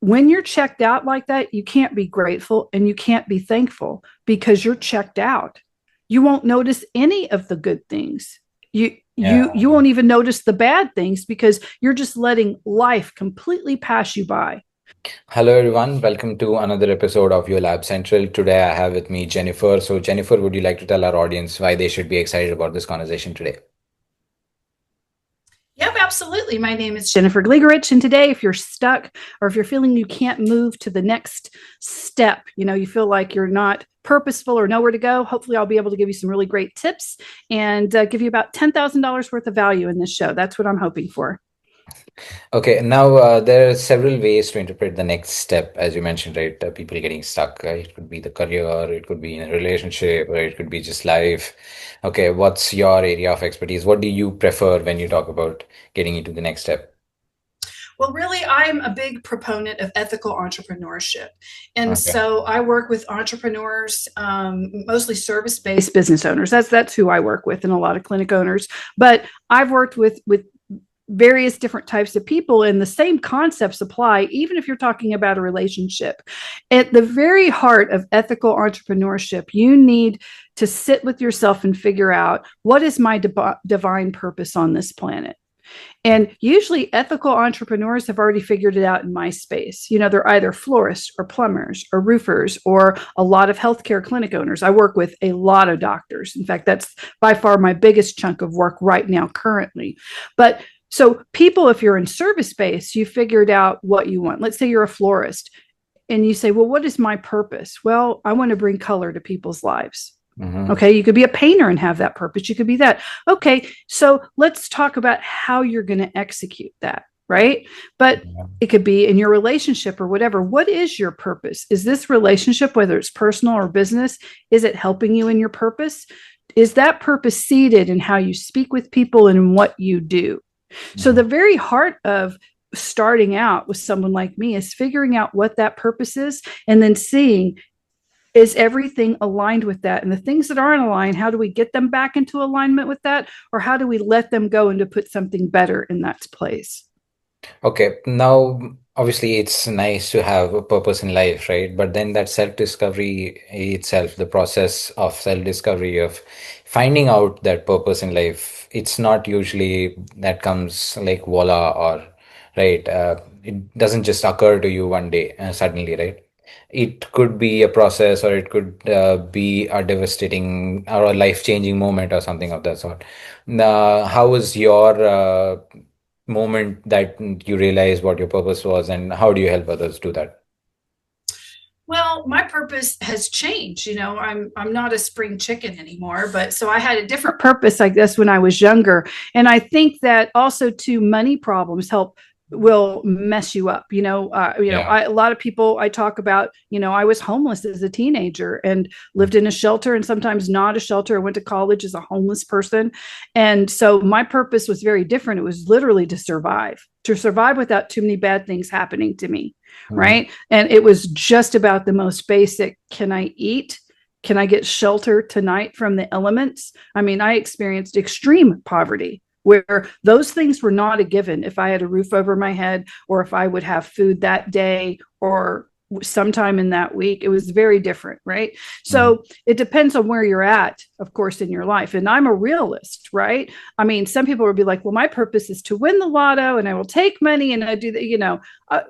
when you're checked out like that, you can't be grateful and you can't be thankful because you're checked out. You won't notice any of the good things. Yeah. You won't even notice the bad things because you're just letting life completely pass you by. Hello, everyone. Welcome to another episode of Your Lab Central. Today, I have with me Jennifer. So, Jennifer, would you like to tell our audience why they should be excited about this conversation today? Yep, absolutely. My name is Jennifer Gligoric. And today, if you're stuck or if you're feeling you can't move to the next step, you feel like you're not purposeful or nowhere to go, hopefully, I'll be able to give you some really great tips and give you about $10,000 worth of value in this show. That's what I'm hoping for. Okay, now there are several ways to interpret the next step, as you mentioned, right? People getting stuck. It could be the career, it could be in a relationship, or it could be just life. Okay, what's your area of expertise? What do you prefer when you talk about getting into the next step? Well, really, I'm a big proponent of ethical entrepreneurship. And Okay. so I work with entrepreneurs, mostly service based business owners. That's who I work with, and a lot of clinic owners. But I've worked with various different types of people, and the same concepts apply even if you're talking about a relationship. At the very heart of ethical entrepreneurship, you need to sit with yourself and figure out, what is my divine purpose on this planet. And usually ethical entrepreneurs have already figured it out in my space. They're either florists or plumbers or roofers or a lot of healthcare clinic owners. I work with a lot of doctors. In fact, that's by far my biggest chunk of work right now currently. But so people, if you're in service space, you figured out what you want. Let's say you're a florist and you say, well, what is my purpose? Well, I want to bring color to people's lives. Mm-hmm. Okay, you could be a painter and have that purpose. You could be that. Okay, so let's talk about how you're going to execute that, right? But it could be in your relationship or whatever. What is your purpose? Is this relationship, whether it's personal or business, is it helping you in your purpose? Is that purpose seated in how you speak with people and in what you do? So Mm-hmm. the very heart of starting out with someone like me is figuring out what that purpose is and then seeing, is everything aligned with that? And the things that aren't aligned, how do we get them back into alignment with that? Or how do we let them go and to put something better in that place? Okay, now obviously it's nice to have a purpose in life, right? But then that self-discovery itself, the process of self-discovery of finding out that purpose in life, it's not usually that comes like voila or right. It doesn't just occur to you one day suddenly, right? It could be a process, or it could be a devastating or a life-changing moment or something of that sort. How was your moment that you realized what your purpose was, and how do you help others do that? Well, my purpose has changed. I'm not a spring chicken anymore, but so I had a different purpose, I guess, when I was younger. And I think that also too, money problems help will mess you up. Yeah. A lot of people I talk about, I was homeless as a teenager and lived in a shelter and sometimes not a shelter. I went to college as a homeless person. And so my purpose was very different. It was literally to survive without too many bad things happening to me. Mhm. Right. And it was just about the most basic. Can I eat? Can I get shelter tonight from the elements? I mean, I experienced extreme poverty where those things were not a given. If I had a roof over my head or if I would have food that day or sometime in that week, it was very different, right? Mhm. So it depends on where you're at, of course, in your life. And I'm a realist, right? I mean, some people would be like, well, my purpose is to win the lotto and I will take money and I do that,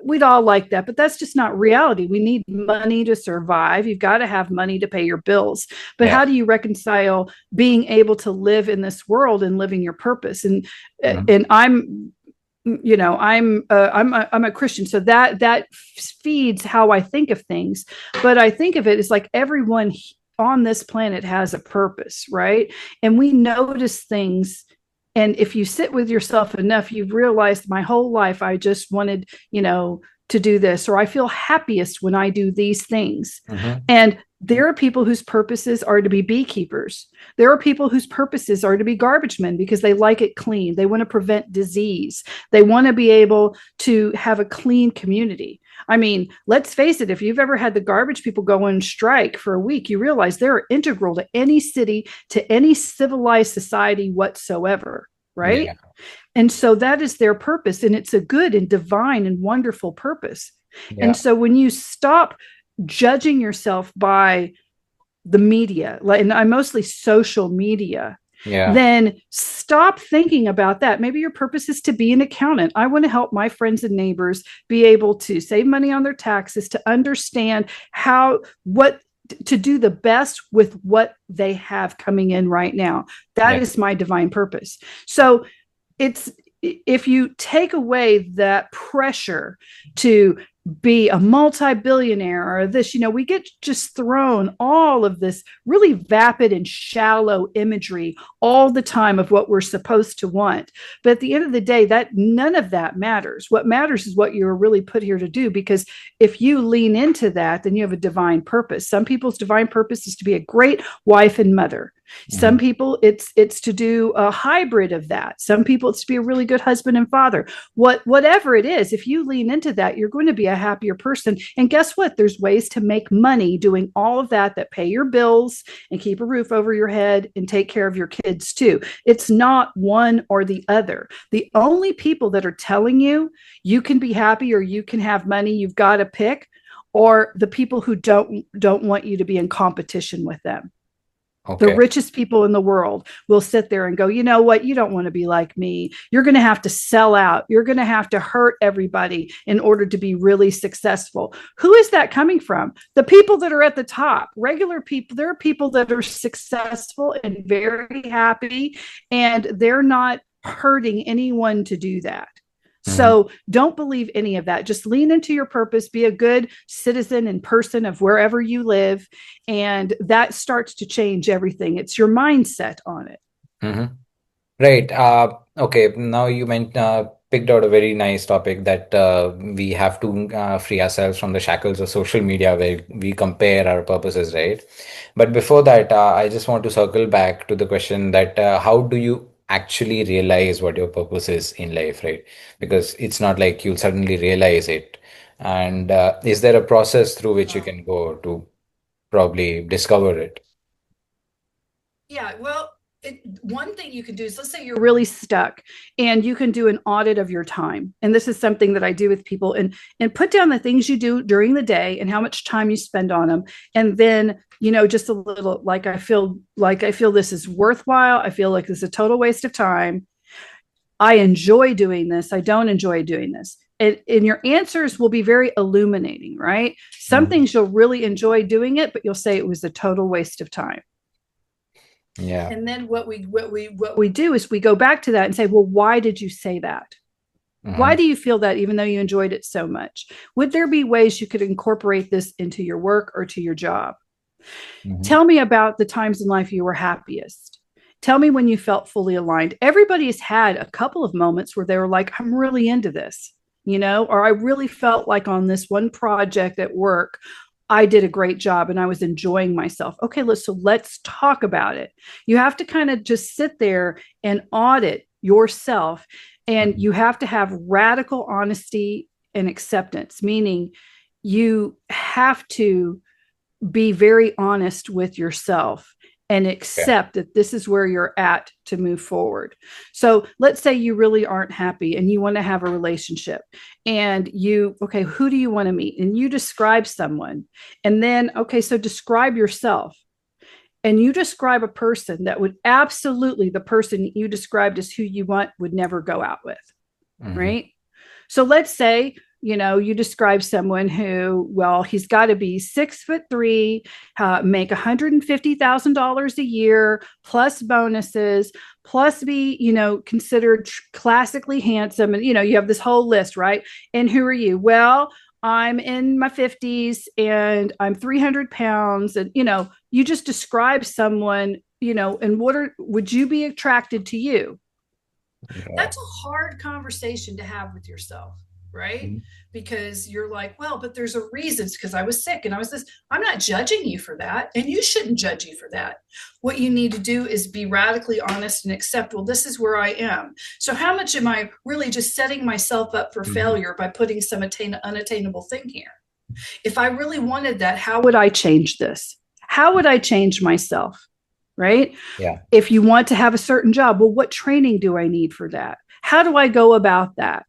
we'd all like that, but that's just not reality. We need money to survive. You've got to have money to pay your bills. But Yeah. how do you reconcile being able to live in this world and living your purpose? And Mhm. and I'm a Christian, so that feeds how I think of things. But I think of it as like everyone on this planet has a purpose, right? And we notice things. And if you sit with yourself enough, you've realized my whole life I just wanted, to do this, or I feel happiest when I do these things. Mhm. And there are people whose purposes are to be beekeepers. There are people whose purposes are to be garbage men because they like it clean. They want to prevent disease. They want to be able to have a clean community. I mean, let's face it, if you've ever had the garbage people go on strike for a week, you realize they're integral to any city, to any civilized society whatsoever, right? Yeah. And so that is their purpose. And it's a good and divine and wonderful purpose. And Yeah. so when you stop judging yourself by the media, like, and I mostly social media, Yeah. then stop thinking about that. Maybe your purpose is to be an accountant. I want to help my friends and neighbors be able to save money on their taxes, to understand what to do the best with what they have coming in right now. That Yeah. is my divine purpose. So it's if you take away that pressure to be a multi-billionaire or this, we get just thrown all of this really vapid and shallow imagery all the time of what we're supposed to want. But at the end of the day, that none of that matters. What matters is what you're really put here to do, because if you lean into that, then you have a divine purpose. Some people's divine purpose is to be a great wife and mother. Some Mhm. people it's to do a hybrid of that. Some people it's to be a really good husband and father. Whatever it is, if you lean into that, you're going to be a happier person. And guess what? There's ways to make money doing all of that pay your bills and keep a roof over your head and take care of your kids too. It's not one or the other. The only people that are telling you you can be happy or you can have money, you've got to pick, or the people who don't want you to be in competition with them. The Okay. richest people in the world will sit there and go, you know what? You don't want to be like me. You're going to have to sell out. You're going to have to hurt everybody in order to be really successful. Who is that coming from? The people that are at the top, regular people. There are people that are successful and very happy, and they're not hurting anyone to do that. Mhm. So don't believe any of that. Just lean into your purpose, be a good citizen and person of wherever you live, and that starts to change everything. It's your mindset on it. Mhm. Right. Okay. Now you picked out a very nice topic that we have to free ourselves from the shackles of social media where we compare our purposes, right? But before that, I just want to circle back to the question that how do you actually realize what your purpose is in life, right? Because it's not like you'll suddenly realize it. And is there a process through which you can go to probably discover it? Yeah, well, one thing you can do is, let's say you're really stuck, and you can do an audit of your time. And this is something that I do with people, and put down the things you do during the day and how much time you spend on them. And then, just a little, like I feel this is worthwhile. I feel like this is a total waste of time. I enjoy doing this. I don't enjoy doing this. And your answers will be very illuminating, right? Some Mhm. things you'll really enjoy doing it, but you'll say it was a total waste of time. Yeah. And then what we do is we go back to that and say, well, why did you say that? Why Hmm. do you feel that, even though you enjoyed it so much? Would there be ways you could incorporate this into your work or to your job? Hmm. Tell me about the times in life you were happiest. Tell me when you felt fully aligned. Everybody's had a couple of moments where they were like, I'm really into this, or I really felt like on this one project at work, I did a great job and I was enjoying myself. Okay, let's talk about it. You have to kind of just sit there and audit yourself, and Hmm. you have to have radical honesty and acceptance, meaning you have to be very honest with yourself and Okay. accept that this is where you're at to move forward. So let's say you really aren't happy and you want to have a relationship, and okay, who do you want to meet? And you describe someone. And then, okay, so describe yourself. And you describe a person that would absolutely, the person you described as who you want would never go out with, Hmm. right? So let's say, you describe someone who, well, he's got to be 6'3", make $150,000 a year, plus bonuses, plus be, considered classically handsome. And, you have this whole list, right? And who are you? Well, I'm in my 50s and I'm 300 pounds. And, you just describe someone, and would you be attracted to you? Yeah. That's a hard conversation to have with yourself, right? Mhm. Because you're like, well, but there's a reason. It's because I was sick and I was this. I'm not judging you for that, and you shouldn't judge you for that. What you need to do is be radically honest and accept, well, this is where I am. So how much am I really just setting myself up for Mhm. failure by putting some unattainable thing here? If I really wanted that, how would I change this? How would I change myself? Right? Yeah. If you want to have a certain job, well, what training do I need for that? How do I go about that?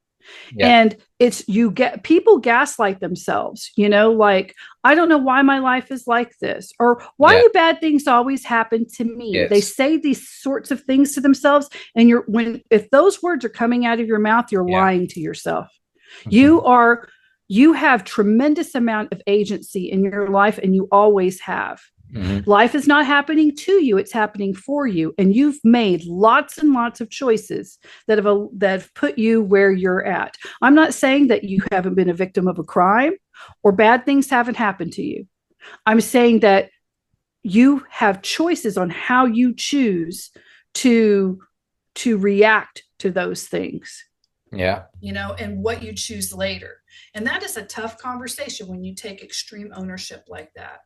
Yeah. And it's you get people gaslight themselves, like, I don't know why my life is like this, or why Yeah. do bad things always happen to me. They Yes. say these sorts of things to themselves, and if those words are coming out of your mouth, you're Yeah. lying to yourself. Mhm. You are you have tremendous amount of agency in your life, and you always have. Mhm. Life is not happening to you, it's happening for you, and you've made lots and lots of choices that have put you where you're at. I'm not saying that you haven't been a victim of a crime or bad things haven't happened to you. I'm saying that you have choices on how you choose to react to those things, Yeah. and what you choose later. And that is a tough conversation when you take extreme ownership like that.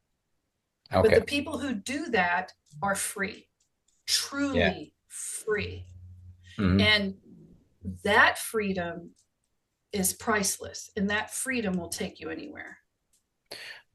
But the Okay. people who do that are free, Yeah. truly free. Mhm. And that freedom is priceless, and that freedom will take you anywhere.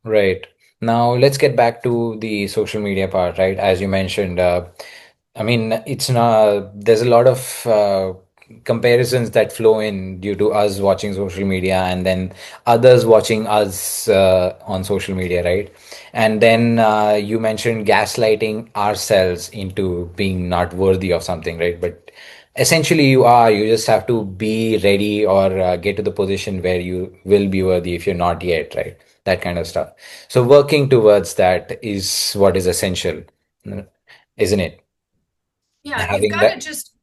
Right. Now let's get back to the social media part, right? As you mentioned, I mean, it's not, there's a lot of comparisons that flow in due to us watching social media and then others watching us on social media, right? And then you mentioned gaslighting ourselves into being not worthy of something, right? But essentially, you just have to be ready or get to the position where you will be worthy if you're not yet, right? That kind of stuff. So working towards that is what is essential, isn't it? Yeah, you've Having got to that. just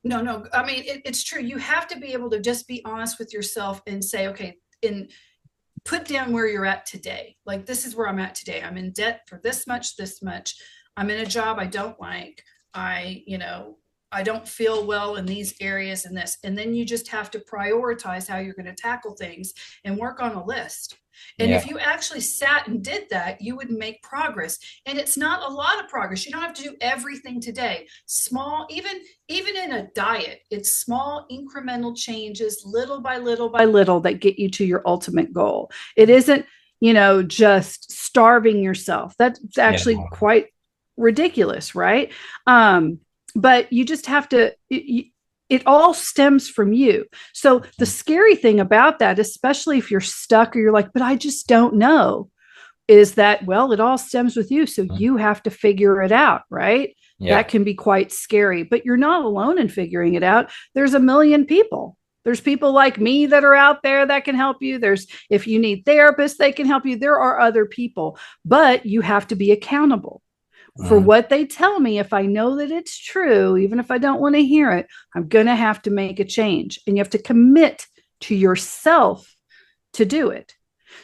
no, no. I mean, it's true. You have to be able to just be honest with yourself and say, okay, and put down where you're at today. Like, this is where I'm at today. I'm in debt for this much, this much. I'm in a job I don't like. I don't feel well in these areas and this. And then you just have to prioritize how you're going to tackle things and work on a list. And Yeah. if you actually sat and did that, you would make progress. And it's not a lot of progress. You don't have to do everything today. Small, even in a diet, it's small incremental changes, little by little by little, that get you to your ultimate goal. It isn't, just starving yourself. That's Yeah. actually quite ridiculous, right? But you just have to, it all stems from you. So the scary thing about that, especially if you're stuck or you're like, but I just don't know, is that, well, it all stems with you. So you have to figure it out, right? Yeah. That can be quite scary, but you're not alone in figuring it out. There's a million people. There's people like me that are out there that can help you. If you need therapists, they can help you. There are other people, but you have to be accountable for Mhm. what they tell me. If I know that it's true, even if I don't want to hear it, I'm going to have to make a change. And you have to commit to yourself to do it.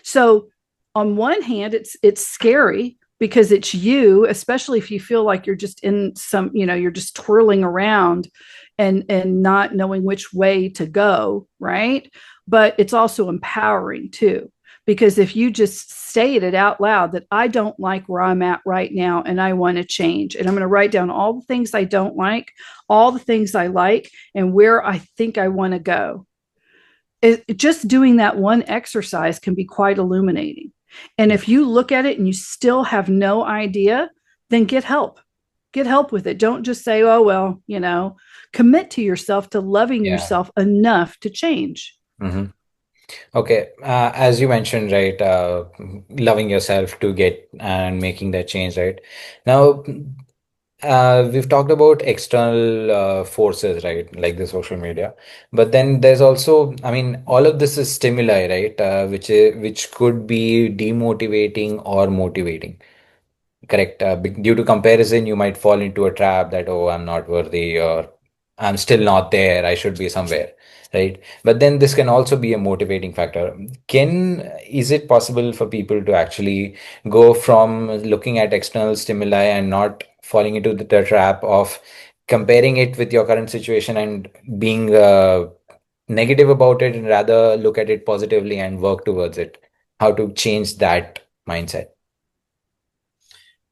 So on one hand, it's scary because it's you, especially if you feel like you're just in some, you're just twirling around and not knowing which way to go, right? But it's also empowering too, because if you just state it out loud that I don't like where I'm at right now and I want to change, and I'm going to write down all the things I don't like, all the things I like, and where I think I want to go. Just doing that one exercise can be quite illuminating. And if you look at it and you still have no idea, then get help. Get help with it. Don't just say, oh, well, commit to yourself to loving Yeah. yourself enough to change. Hmm. Okay. As you mentioned, right, loving yourself to get and making that change, right? Now, we've talked about external forces, right, like the social media, but then there's also, I mean, all of this is stimuli, right, which could be demotivating or motivating. Correct. Due to comparison, you might fall into a trap that, oh, I'm not worthy, or I'm still not there. I should be somewhere, right? But then this can also be a motivating factor. Is it possible for people to actually go from looking at external stimuli and not falling into the trap of comparing it with your current situation and being negative about it, and rather look at it positively and work towards it? How to change that mindset?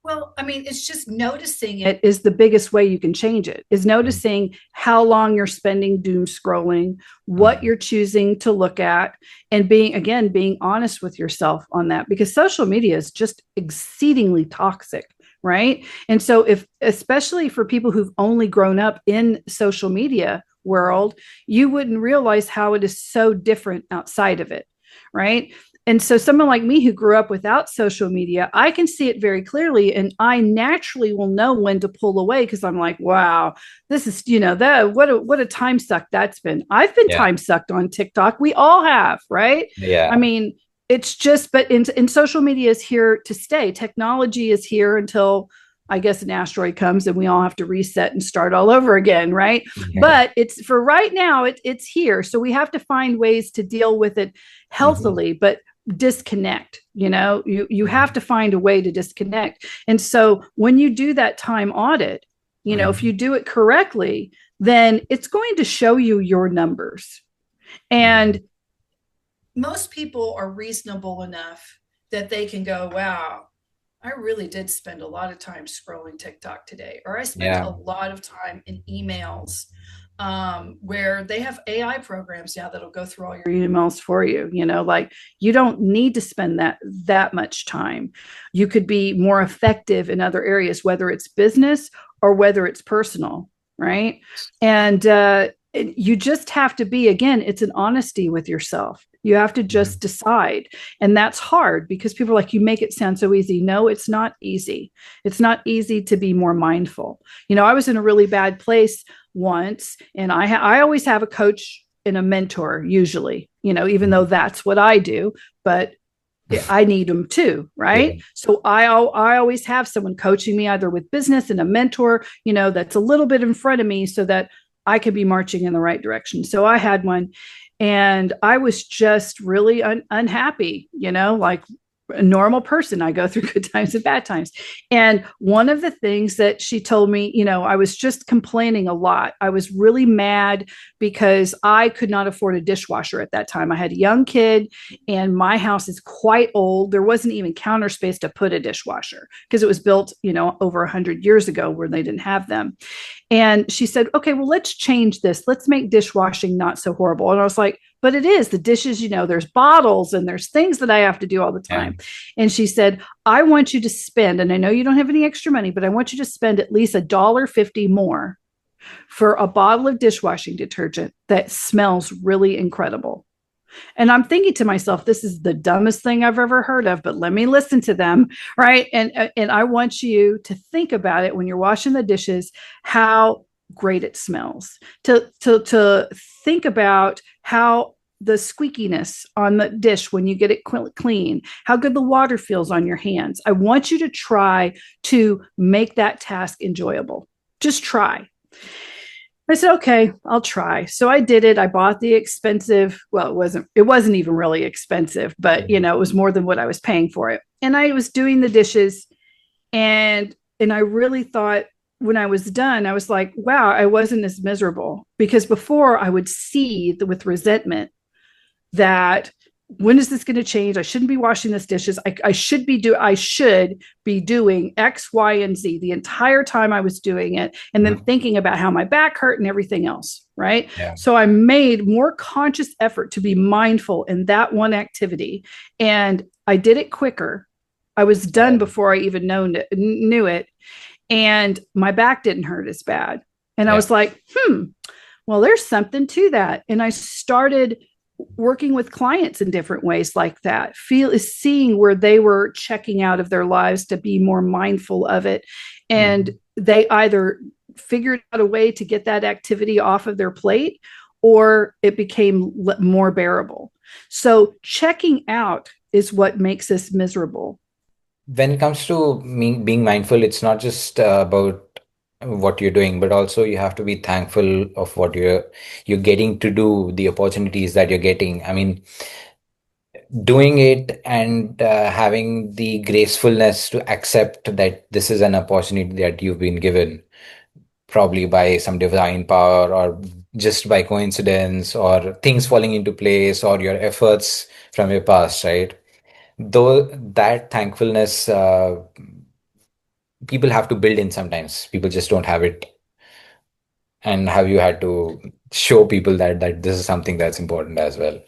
Well, I mean, it's just noticing it is the biggest way you can change it, is noticing how long you're spending doom scrolling, what Mhm. you're choosing to look at, and being honest with yourself on that, because social media is just exceedingly toxic. Right. And so, especially for people who've only grown up in social media, world, you wouldn't realize how it is so different outside of it, right? And so someone like me who grew up without social media, I can see it very clearly, and I naturally will know when to pull away, because I'm like, wow, this is, that what a time suck that's been. I've been Yeah. time sucked on TikTok. We all have, right? I Yeah. mean, it's just, but in social media is here to stay. Technology is here until, I guess, an asteroid comes and we all have to reset and start all over again, right? Yeah. But it's, for right now, it's here. So we have to find ways to deal with it Mhm. healthily, but disconnect. You have Mhm. to find a way to disconnect. And so when you do that time audit, if Mhm. you do it correctly, then it's going to show you your numbers. Yeah. And most people are reasonable enough that they can go, wow, I really did spend a lot of time scrolling TikTok today, or I spent a Yeah. lot of time in emails, where they have AI programs now that'll go through all your emails for you. Like, you don't need to spend that much time. You could be more effective in other areas, whether it's business or whether it's personal, right? And you just have to be, again, it's an honesty with yourself. You have to just Mhm. decide. And that's hard because people are like, you make it sound so easy. No, it's not easy. It's not easy to be more mindful. I was in a really bad place once, and I always have a coach and a mentor, usually, even though Mhm. that's what I do, but I need them too, right? Yeah. So I always have someone coaching me, either with business and a mentor, that's a little bit in front of me, so that I could be marching in the right direction. So I had one, and I was just really unhappy, like a normal person. I go through good times and bad times. And one of the things that she told me, I was just complaining a lot. I was really mad because I could not afford a dishwasher at that time. I had a young kid, and my house is quite old. There wasn't even counter space to put a dishwasher because it was built, over 100 years ago, where they didn't have them. And she said, okay, well, let's change this. Let's make dishwashing not so horrible. And I was like, but it is. The dishes, there's bottles and there's things that I have to do all the Yeah. time. And she said, I want you to spend, and I know you don't have any extra money, but I want you to spend at least $1.50 more for a bottle of dishwashing detergent that smells really incredible. And I'm thinking to myself, this is the dumbest thing I've ever heard of, but let me listen to them, right? And I want you to think about it when you're washing the dishes, how great it smells. To think about how the squeakiness on the dish when you get it clean, how good the water feels on your hands. I want you to try to make that task enjoyable. Just try. I said, okay, I'll try. So I did it. I bought the expensive, well, it wasn't even really expensive, but it was more than what I was paying for it. And I was doing the dishes, and I really thought, when I was done, I was like, wow, I wasn't as miserable, because before I would seethe with resentment that, when is this going to change? I shouldn't be washing this dishes. I should be doing X, Y, and Z the entire time I was doing it, and then Mhm. thinking about how my back hurt and everything else, right? Yeah. So I made more conscious effort to be mindful in that one activity, and I did it quicker. I was done Yeah. before I even knew it, and my back didn't hurt as bad. And I Yeah. was like, well, there's something to that. And I started working with clients in different ways like that, seeing where they were checking out of their lives to be more mindful of it. And Mhm. they either figured out a way to get that activity off of their plate, or it became more bearable. So checking out is what makes us miserable. When it comes to being mindful, it's not just about what you're doing, but also you have to be thankful of what you're getting to do, the opportunities that you're getting. I mean, doing it and having the gracefulness to accept that this is an opportunity that you've been given, probably by some divine power or just by coincidence or things falling into place or your efforts from your past, right? Though that thankfulness, people have to build in sometimes. People just don't have it. And have you had to show people that this is something that's important as well?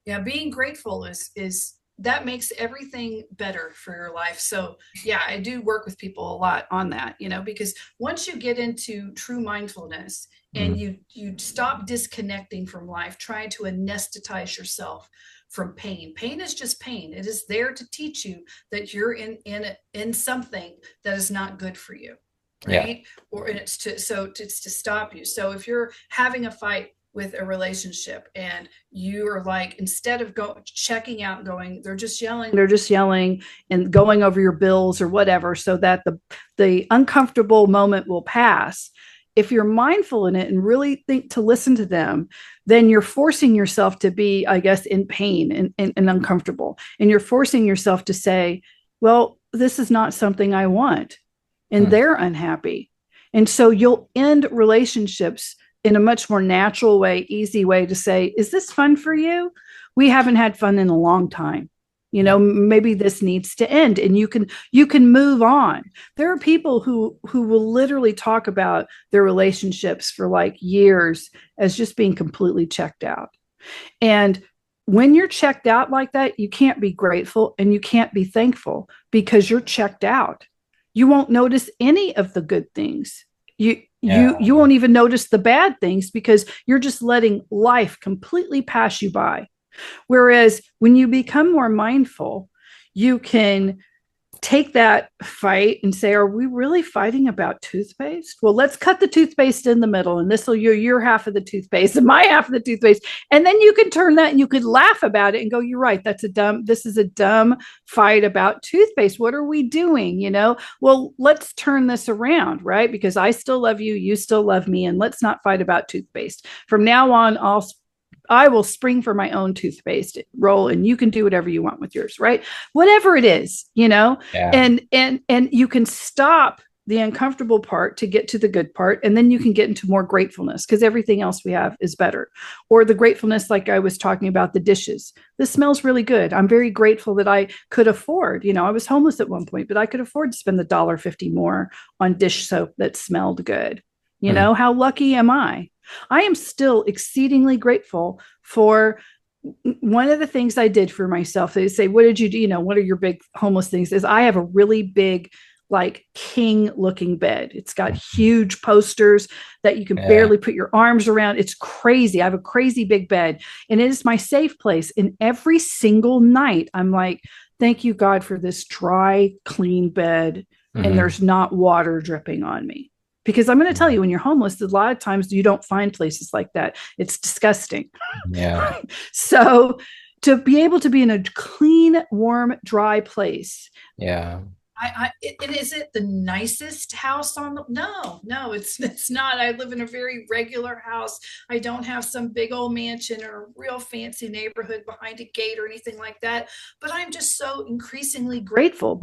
Yeah, being grateful is that makes everything better for your life. So yeah, I do work with people a lot on that, because once you get into true mindfulness, and Mm. you stop disconnecting from life, trying to anesthetize yourself from pain. Pain is just pain. It is there to teach you that you're in something that is not good for you, Yeah. right? Or it's to stop you. So if you're having a fight with a relationship and you are like, instead of checking out and going, they're just yelling and going over your bills or whatever, so that the uncomfortable moment will pass. If you're mindful in it and really think to listen to them, then you're forcing yourself to be, I guess, in pain and uncomfortable. And you're forcing yourself to say, well, this is not something I want. And Mm. they're unhappy. And so you'll end relationships in a much more natural way, easy way to say, is this fun for you? We haven't had fun in a long time. Yeah. Maybe this needs to end, and you can move on. There are people who will literally talk about their relationships for like years as just being completely checked out. And when you're checked out like that, you can't be grateful and you can't be thankful because you're checked out. You won't notice any of the good things. You Yeah. won't even notice the bad things because you're just letting life completely pass you by. Whereas when you become more mindful, you can take that fight and say, are we really fighting about toothpaste? Well, let's cut the toothpaste in the middle, and this will your half of the toothpaste and my half of the toothpaste. And then you can turn that and you could laugh about it and go, you're right, this is a dumb fight about toothpaste. What are we doing? Well, let's turn this around, right? Because I still love you, you still love me, and let's not fight about toothpaste. From now on, I will spring for my own toothpaste roll, and you can do whatever you want with yours, right? Whatever it is, Yeah. and you can stop the uncomfortable part to get to the good part, and then you can get into more gratefulness because everything else we have is better. Or the gratefulness, like I was talking about, the dishes. This smells really good. I'm very grateful that I could afford, I was homeless at one point, but I could afford to spend the $1.50 more on dish soap that smelled good. Mm. How lucky am I? I am still exceedingly grateful for one of the things I did for myself. They say, what did you do? What are your big homeless things? Is I have a really big, like, king looking bed. It's got huge posters that you can Yeah. barely put your arms around. It's crazy. I have a crazy big bed, and it is my safe place. And every single night I'm like, thank you, God, for this dry, clean bed. And Hmm. there's not water dripping on me. Because I'm going to tell you, when you're homeless, a lot of times you don't find places like that. It's disgusting. Yeah. So to be able to be in a clean, warm, dry place. Yeah. And is it the nicest house on the? No, it's not. I live in a very regular house. I don't have some big old mansion or a real fancy neighborhood behind a gate or anything like that. But I'm just so increasingly grateful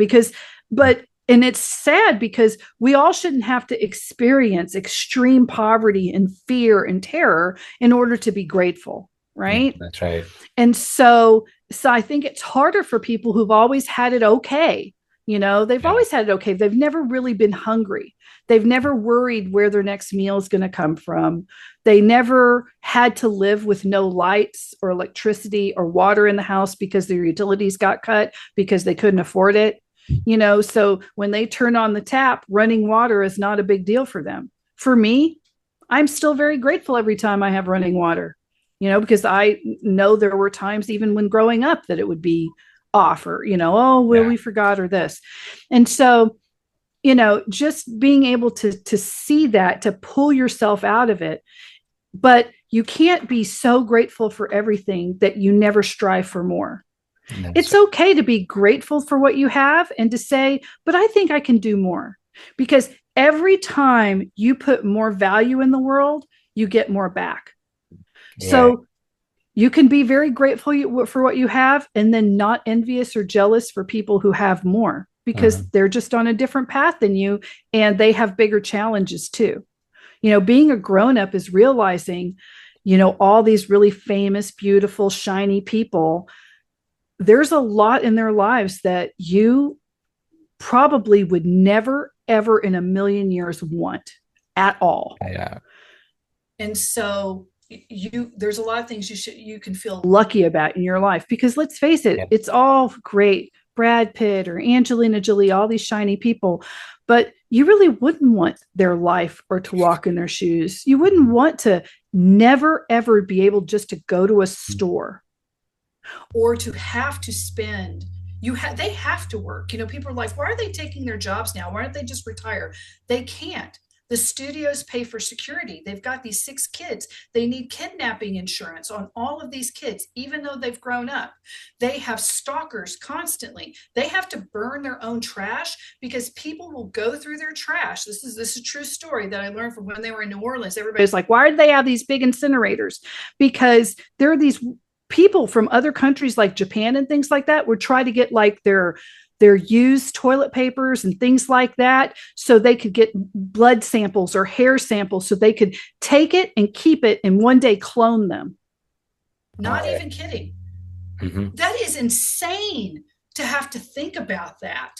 and it's sad because we all shouldn't have to experience extreme poverty and fear and terror in order to be grateful, Yeah, right? that's right. And so I think it's harder for people who've always had it okay. They've Yeah. always had it okay. They've never really been hungry. They've never worried where their next meal is going to come from. They never had to live with no lights or electricity or water in the house because their utilities got cut because they couldn't afford it. So when they turn on the tap, running water is not a big deal for them. For me, I'm still very grateful every time I have running water, because I know there were times even when growing up that it would be off, or, oh, well, Yeah. we forgot, or this. And so, just being able to see that, to pull yourself out of it. But you can't be so grateful for everything that you never strive for more. That's It's okay to be grateful for what you have and to say, but I think I can do more. Because every time you put more value in the world, you get more back. yeah. So you can be very grateful for what you have and then not envious or jealous for people who have more, because Hmm. they're just on a different path than you and they have bigger challenges too. Being a grown up is realizing, all these really famous, beautiful, shiny people, there's a lot in their lives that you probably would never, ever in a million years want at all. Yeah. And so there's a lot of things you can feel lucky about in your life, because let's face it, Yeah. it's all great. Brad Pitt or Angelina Jolie, all these shiny people. but you really wouldn't want their life or to walk in their shoes. You wouldn't want to never ever be able just to go to a store or to have to spend they have to work. People are like, why are they taking their jobs now? Why don't they just retire? They can't. The studios pay for security. They've got these 6 kids. They need kidnapping insurance on all of these kids, even though they've grown up. They have stalkers constantly. They have to burn their own trash because people will go through their trash. This is a true story that I learned from when they were in New Orleans. Everybody's like, why do they have these big incinerators? Because there are these people from other countries like Japan and things like that would try to get like their used toilet papers and things like that so they could get blood samples or hair samples so they could take it and keep it and one day clone them. Not All right. even kidding. Mm-hmm. That is insane to have to think about that.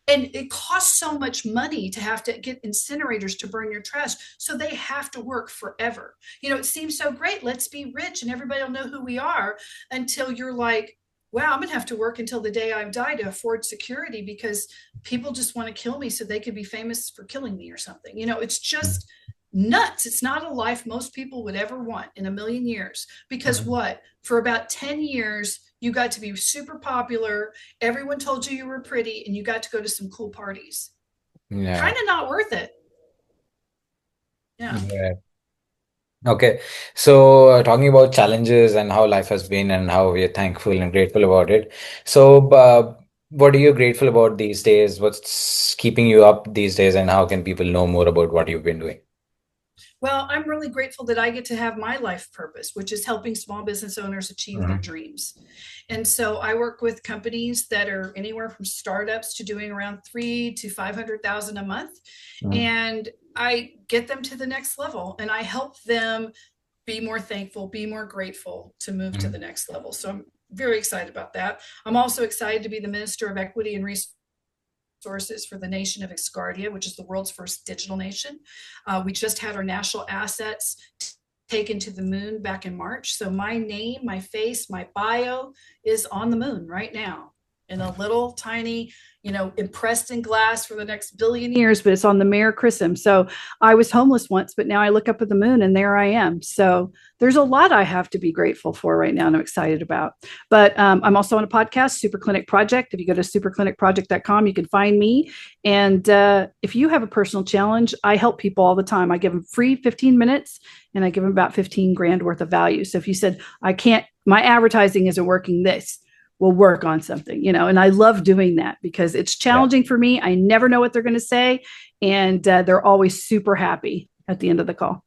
And it costs so much money to have to get incinerators to burn your trash. So they have to work forever. It seems so great. Let's be rich and everybody will know who we are, until you're like, wow, I'm going to have to work until the day I die to afford security because people just want to kill me so they could be famous for killing me or something. It's just nuts. It's not a life most people would ever want in a million years. Because Mm-hmm. what? For about 10 years, you got to be super popular. Everyone told you were pretty and you got to go to some cool parties. Yeah. Kind of not worth it. Yeah. Yeah. Okay. So, talking about challenges and how life has been and how we are thankful and grateful about it. So, what are you grateful about these days? What's keeping you up these days, and how can people know more about what you've been doing? Well, I'm really grateful that I get to have my life purpose, which is helping small business owners achieve their Mm-hmm. dreams. And so I work with companies that are anywhere from startups to doing around 3 to 500,000 a month. And I get them to the next level and I help them be more thankful, be more grateful to move to Mm-hmm. the next level. So I'm very excited about that. I'm also excited to be the Minister of Equity and Resources for the nation of Excardia, which is the world's first digital nation. We just had our national assets taken to the moon back in March. So my name, my face, my bio is on the moon right now in a little tiny, impressed in glass for the next billion years, but it's on the Mare Chrism. So I was homeless once, but now I look up at the moon and there I am. So there's a lot I have to be grateful for right now and I'm excited about. But I'm also on a podcast, Super Clinic Project. If you go to superclinicproject.com, you can find me. And if you have a personal challenge, I help people all the time. I give them free 15 minutes and I give them about 15 grand worth of value. So if you said, I can't, my advertising isn't working, this will work on something, and I love doing that because it's Yeah. challenging for me. I never know what they're going to say. And they're always super happy at the end of the call.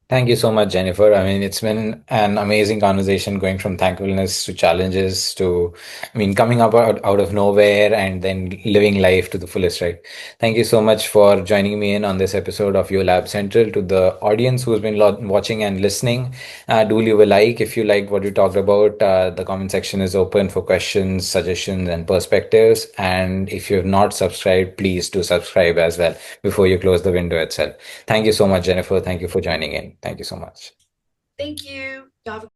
Thank you so much, Jennifer. I mean, it's been an amazing conversation going from thankfulness to challenges to, I mean, coming up out of nowhere and then living life to the fullest, right? Thank you so much for joining me in on this episode of Your Lab Central. To the audience who's been watching and listening, do leave a like if you liked what we talked about. The comment section is open for questions, suggestions, and perspectives. And if you have not subscribed, please do subscribe as well before you close the window itself. Thank you so much, Jennifer. Thank you for joining in. Thank you so much. Thank you. Y'all have a